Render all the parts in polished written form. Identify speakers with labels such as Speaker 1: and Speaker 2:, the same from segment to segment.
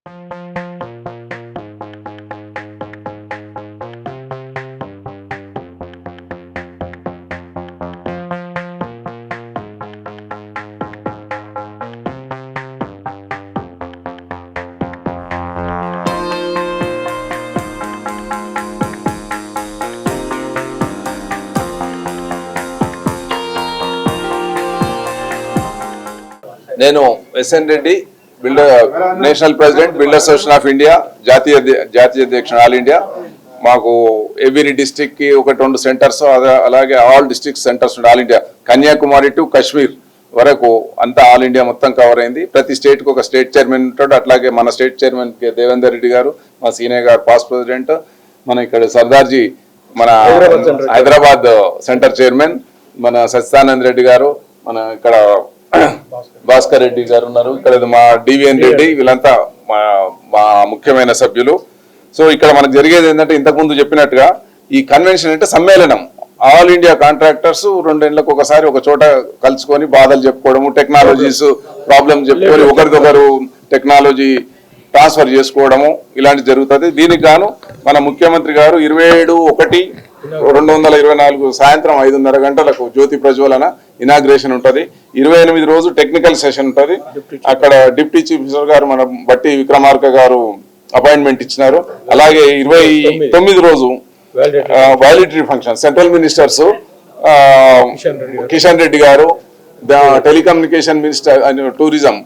Speaker 1: నేను S N Reddy national president builder association of India జాతీయ అధ్యక్షుడు ఆల్ ఇండియా. మాకు ఎవ్రీ డిస్టిక్ కి 1-2 సెంటర్స్, అలాగే all district centres all India, Kanyakumari to Kashmir వరకు అంతా ఆల్ ఇండియా మొత్తం కవర్ అయింది. ప్రతి స్టేట్ కు ఒక స్టేట్ చైర్మన్ ఉంటాడు. అట్లాగే మన స్టేట్ చైర్మన్ దేవేందర్ రెడ్డి గారు, మా సీనియర్ గారు పాస్ట్ ప్రెసిడెంట్, మన ఇక్కడ సర్దార్జీ మన హైదరాబాద్ సెంటర్ చైర్మన్ మన సత్యానంద్ రెడ్డి గారు, మన ఇక్కడ భాస్కర్ రెడ్డి గారు ఉన్నారు, ఇక్కడ మా డివిఎన్ రెడ్డి, వీళ్ళంతా మా ముఖ్యమైన సభ్యులు. సో ఇక్కడ మనకు జరిగేది ఏంటంటే ఇంతకుముందు చెప్పినట్టుగా ఈ కన్వెన్షన్ అంటే సమ్మేళనం. ఆల్ ఇండియా కాంట్రాక్టర్స్ 2 ఏళ్ళకు ఒకసారి ఒక చోట కలుసుకొని బాధలు చెప్పుకోవడము, టెక్నాలజీస్ ప్రాబ్లమ్ చెప్పుకొని ఒకరికొకరు టెక్నాలజీ ట్రాన్స్ఫర్ చేసుకోవడము ఇలాంటి జరుగుతుంది. దీనికి గాను మన ముఖ్యమంత్రి గారు 27/1/2024 సాయంత్రం 5:30 గంటలకు జ్యోతి ప్రజ్వలన ఇనాగ్రేషన్ ఉంటుంది. 28 రోజు టెక్నికల్ సెషన్ ఉంటుంది. అక్కడ డిప్యూటీ చీఫ్ మినిస్టర్ గారు మన బట్టి విక్రమార్క గారు అపాయింట్మెంట్ ఇచ్చినారు. అలాగే 29 రోజు valedictory function central ministers Kishan Reddy గారు, telecommunication minister tourism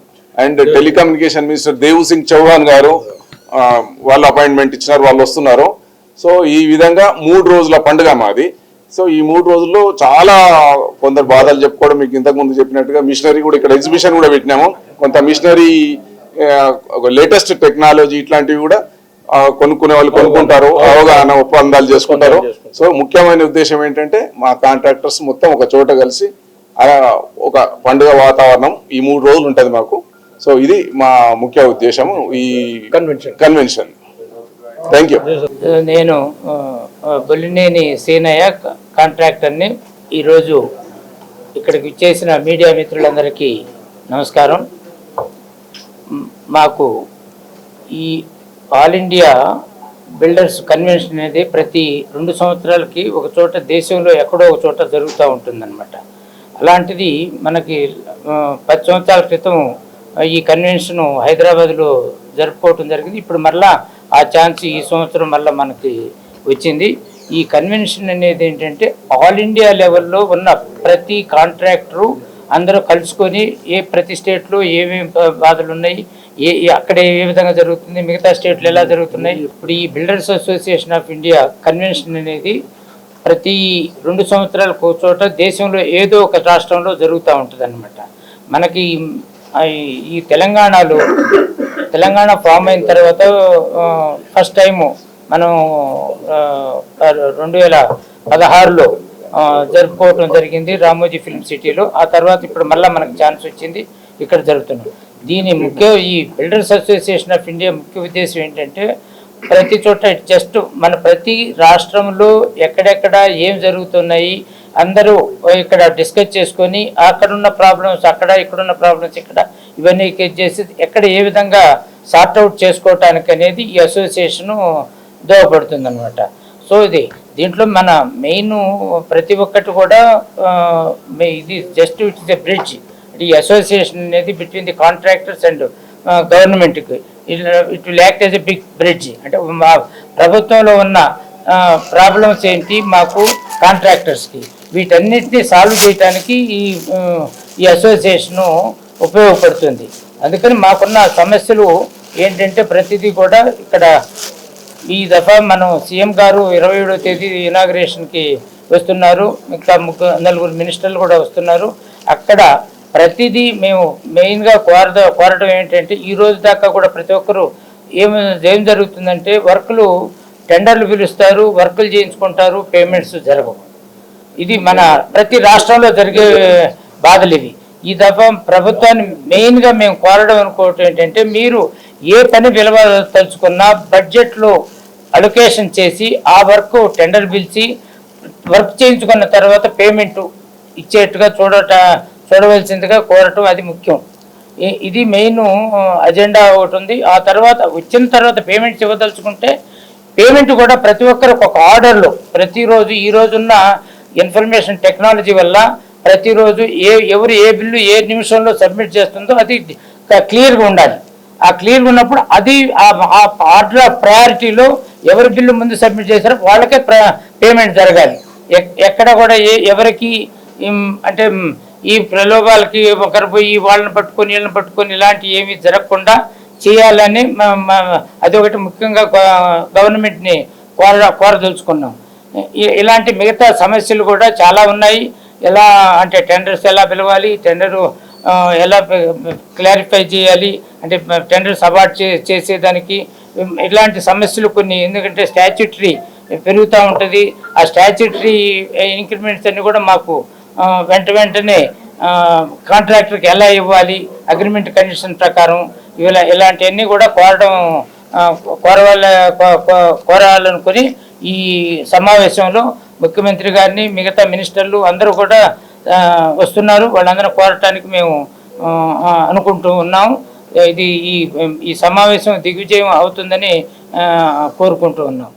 Speaker 1: and telecommunication minister Dev Singh Chauhan గారు వాళ్ళు అపాయింట్మెంట్ ఇచ్చినారు, వాళ్ళు వస్తున్నారు. సో ఈ విధంగా 3 రోజుల పండుగ మాది. సో ఈ 3 రోజుల్లో చాలా కొందరు బాధలు చెప్పుకోవడం, మీకు ఇంతకుముందు చెప్పినట్టుగా మిషనరీ కూడా ఇక్కడ ఎగ్జిబిషన్ కూడా పెట్టినాము. కొంత మిషనరీ లేటెస్ట్ టెక్నాలజీ ఇట్లాంటివి కూడా కొనుక్కునే వాళ్ళు కొనుక్కుంటారు, అవగాహన ఒప్పందాలు చేసుకుంటారు. సో ముఖ్యమైన ఉద్దేశం ఏంటంటే మా కాంట్రాక్టర్స్ మొత్తం ఒక చోట కలిసి ఒక పండుగ వాతావరణం ఈ 3 రోజులు ఉంటుంది మాకు. సో ఇది మా ముఖ్య ఉద్దేశము ఈ కన్వెన్షన్. Thank you.
Speaker 2: నేను బొల్లినేని సీనయ్య కాంట్రాక్టర్ని. ఈరోజు ఇక్కడికి ఇచ్చేసిన మీడియా మిత్రులందరికీ నమస్కారం. మాకు ఈ ఆల్ ఇండియా బిల్డర్స్ కన్వెన్షన్ అనేది ప్రతి 2 సంవత్సరాలకి ఒక చోట దేశంలో ఎక్కడో ఒక చోట జరుగుతూ ఉంటుందన్నమాట. అలాంటిది మనకి 10 సంవత్సరాల క్రితం ఈ కన్వెన్షన్ హైదరాబాద్లో జరుపుకోవటం జరిగింది. ఇప్పుడు మళ్ళా ఆ ఛాన్స్ ఈ సంవత్సరం మళ్ళీ మనకి వచ్చింది. ఈ కన్వెన్షన్ అనేది ఏంటంటే ఆల్ ఇండియా లెవెల్లో ఉన్న ప్రతి కాంట్రాక్టరు అందరూ కలుసుకొని ప్రతి స్టేట్లో ఏమేమి బాధలు ఉన్నాయి, అక్కడ ఏ విధంగా జరుగుతుంది, మిగతా స్టేట్లు ఎలా జరుగుతున్నాయి. ఇప్పుడు ఈ builders association of India convention అనేది ప్రతి 2 సంవత్సరాలకు చోట దేశంలో ఏదో ఒక రాష్ట్రంలో జరుగుతూ ఉంటుంది అన్నమాట. మనకి ఈ తెలంగాణ ఫామ్ అయిన తర్వాత ఫస్ట్ టైము మనం 2016లో జరుపుకోవటం జరిగింది రామోజీ ఫిల్మ్ సిటీలో. ఆ తర్వాత ఇప్పుడు మళ్ళీ మనకు ఛాన్స్ వచ్చింది, ఇక్కడ జరుగుతున్నాం. ఈ బిల్డర్స్ అసోసియేషన్ ఆఫ్ ఇండియా ముఖ్య ఉద్దేశం ఏంటంటే ప్రతి చోట జస్ట్ మన ప్రతి రాష్ట్రంలో ఎక్కడెక్కడ ఏం జరుగుతున్నాయి అందరూ ఇక్కడ డిస్కస్ చేసుకొని అక్కడున్న ప్రాబ్లమ్స్ అక్కడ, ఇక్కడున్న ప్రాబ్లమ్స్ ఇక్కడ, ఇవన్నీ చేసి ఎక్కడ ఏ విధంగా సార్ట్అవుట్ చేసుకోవటానికి అనేది ఈ అసోసియేషను దోహదపడుతుంది అనమాట. సో దీంట్లో మన మెయిన్ ప్రతి ఒక్కటి కూడా ఇది just it is a bridge. ఈ అసోసియేషన్ అనేది బిట్వీన్ ది కాంట్రాక్టర్స్ అండ్ గవర్నమెంట్కి it will act as a big bridge. అంటే మా ప్రభుత్వంలో ఉన్న ప్రాబ్లమ్స్ ఏంటి మాకు కాంట్రాక్టర్స్కి, వీటన్నిటిని సాల్వ్ చేయడానికి ఈ అసోసియేషను ఉపయోగపడుతుంది. అందుకని మాకున్న సమస్యలు ఏంటంటే ప్రతిదీ కూడా ఇక్కడ ఈ దఫా మనం సీఎం గారు 27వ తేదీ ఇనాగ్రేషన్కి వస్తున్నారు, ఇంకా 4 మినిస్టర్లు కూడా వస్తున్నారు. అక్కడ ప్రతిదీ మేము మెయిన్గా కోరడం ఏంటంటే ఈ రోజు దాకా కూడా ప్రతి ఒక్కరూ ఏం జరుగుతుందంటే టెండర్లు పిలుస్తారు, వర్కులు చేయించుకుంటారు, పేమెంట్స్ జరగవు. ఇది మన ప్రతి రాష్ట్రంలో జరిగే బాధలు ఇవి. ఈ దఫా ప్రభుత్వాన్ని మెయిన్గా మేము కోరడం అనుకోవటం ఏంటంటే మీరు ఏ పని తలుచుకున్నా బడ్జెట్లో అలొకేషన్ చేసి ఆ వర్క్ టెండర్ పిలిచి వర్క్ చేయించుకున్న తర్వాత పేమెంట్ ఇచ్చేట్టుగా చూడవలసిందిగా కోరటం అది ముఖ్యం. ఇది మెయిన్ అజెండా ఒకటి ఉంది. ఆ తర్వాత వచ్చిన తర్వాత పేమెంట్స్ ఇవ్వదలుచుకుంటే పేమెంట్ కూడా ప్రతి ఒక్కరికి ఒక ఆర్డర్లో ప్రతిరోజు ఈ రోజున్న ఇన్ఫర్మేషన్ టెక్నాలజీ వల్ల ప్రతిరోజు ఎవరు ఏ బిల్లు ఏ నిమిషంలో సబ్మిట్ చేస్తుందో అది క్లియర్గా ఉండాలి. ఆ క్లియర్గా ఉన్నప్పుడు అది ఆ ఆర్డర్ ఆఫ్ ప్రయారిటీలో ఎవరి బిల్లు ముందు సబ్మిట్ చేశారో వాళ్ళకే పేమెంట్ జరగాలి. ఎక్కడ కూడా ఎవరికి అంటే ఈ ప్రలోభాలకి ఒకరు పోయి వాళ్ళని పట్టుకొని వీళ్ళని పట్టుకొని ఇలాంటి ఏమీ జరగకుండా చేయాలని అదొకటి ముఖ్యంగా గవర్నమెంట్ని కోరదలుచుకున్నాం. ఇలాంటి మిగతా సమస్యలు కూడా చాలా ఉన్నాయి. ఎలా అంటే టెండర్స్ ఎలా పిలవాలి, టెండరు ఎలా క్లారిఫై చేయాలి, అంటే టెండర్స్ అవార్డ్ చేసేదానికి ఇలాంటి సమస్యలు కొన్ని. ఎందుకంటే స్టాచ్యుటరీ పెరుగుతూ ఉంటుంది. ఆ స్టాచ్యుటరీ ఇంక్రిమెంట్స్ అన్ని కూడా మాకు వెంటనే కాంట్రాక్టర్కి ఎలా ఇవ్వాలి, అగ్రిమెంట్ కండిషన్ ప్రకారం ఇలాంటివన్నీ కూడా కోరాలనుకుని ఈ సమావేశంలో ముఖ్యమంత్రి గారిని మిగతా మినిస్టర్లు అందరూ కూడా వస్తున్నారు. వాళ్ళందరూ కోరటానికి మేము అనుకుంటూ ఉన్నాము. ఇది ఈ సమావేశం దిగ్విజయం అవుతుందని కోరుకుంటూ ఉన్నాం.